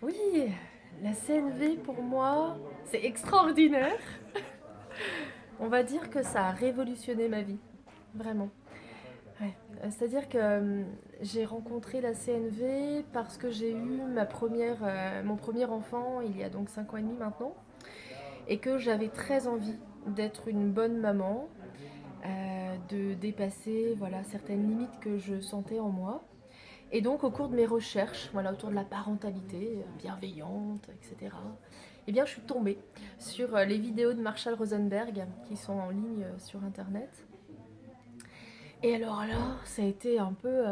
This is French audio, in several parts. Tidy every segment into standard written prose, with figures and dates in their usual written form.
Oui, la CNV pour moi, c'est extraordinaire. On va dire que ça a révolutionné ma vie, vraiment. Ouais. C'est-à-dire que j'ai rencontré la CNV parce que j'ai eu mon premier enfant il y a donc 5 ans et demi maintenant, et que j'avais très envie d'être une bonne maman, de dépasser voilà, certaines limites que je sentais en moi. Et donc, au cours de mes recherches, voilà, autour de la parentalité bienveillante, etc., eh bien, je suis tombée sur les vidéos de Marshall Rosenberg qui sont en ligne sur Internet. Et alors là, ça a été un peu,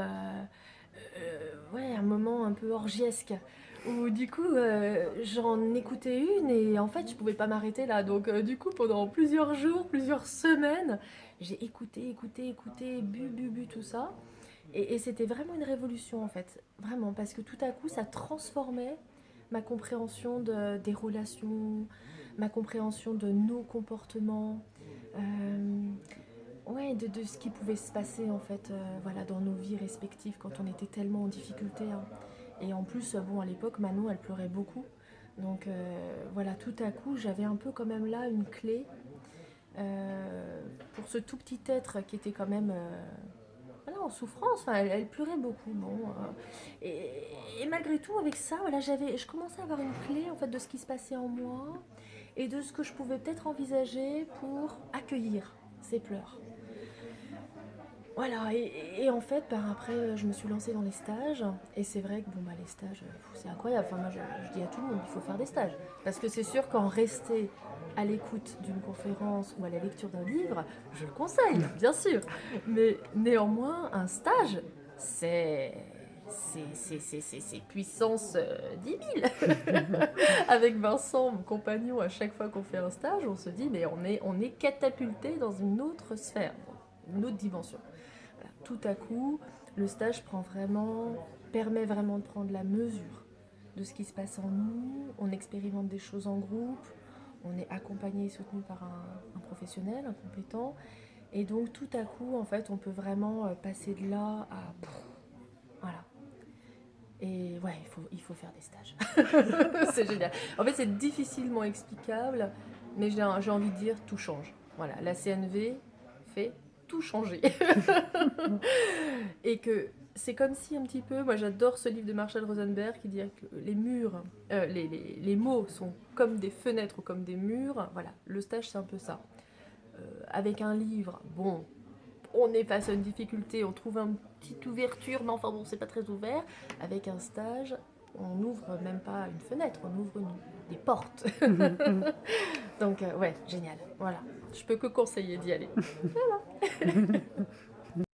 ouais, un moment un peu orgiesque. Où du coup, j'en écoutais une et en fait, je pouvais pas m'arrêter là. Donc, du coup, pendant plusieurs jours, plusieurs semaines, j'ai écouté, bu tout ça. Et c'était vraiment une révolution en fait, vraiment, parce que tout à coup ça transformait ma compréhension des relations, ma compréhension de nos comportements, ouais, de ce qui pouvait se passer en fait, voilà, dans nos vies respectives quand on était tellement en difficulté, hein. Et en plus, bon, à l'époque, Manon, elle pleurait beaucoup. Donc voilà, tout à coup, j'avais un peu quand même là une clé pour ce tout petit être qui était quand même voilà, en souffrance. Enfin, elle pleurait beaucoup. Bon, et malgré tout, avec ça, voilà, je commençais à avoir une clé en fait de ce qui se passait en moi et de ce que je pouvais peut-être envisager pour accueillir ces pleurs. Voilà, et en fait, ben, après, je me suis lancée dans les stages. Et c'est vrai que bon, bah, les stages, c'est incroyable. Enfin, moi, je dis à tout le monde, il faut faire des stages. Parce que c'est sûr qu'en rester à l'écoute d'une conférence ou à la lecture d'un livre, je le conseille, bien sûr. Mais néanmoins, un stage, c'est... C'est puissance 10 000. Avec Vincent, mon compagnon, à chaque fois qu'on fait un stage, on se dit, mais on est catapulté dans une autre sphère, une autre dimension. Voilà. Tout à coup, le stage permet vraiment de prendre la mesure de ce qui se passe en nous. On expérimente des choses en groupe. On est accompagné et soutenu par un professionnel, un compétent. Et donc, tout à coup, en fait, on peut vraiment passer de là à... Voilà. Et ouais, il faut faire des stages. C'est génial. En fait, c'est difficilement explicable, mais j'ai envie de dire tout change. Voilà, la CNV fait tout changer. Et que c'est comme si un petit peu, moi j'adore ce livre de Marshall Rosenberg qui dit que les murs, les mots sont comme des fenêtres ou comme des murs. Voilà, le stage c'est un peu ça. Avec un livre, bon, on est face à une difficulté, on trouve une petite ouverture, mais enfin bon, c'est pas très ouvert. Avec un stage, on n'ouvre même pas une fenêtre, on ouvre des portes. Donc ouais, génial. Voilà, je peux que conseiller d'y aller.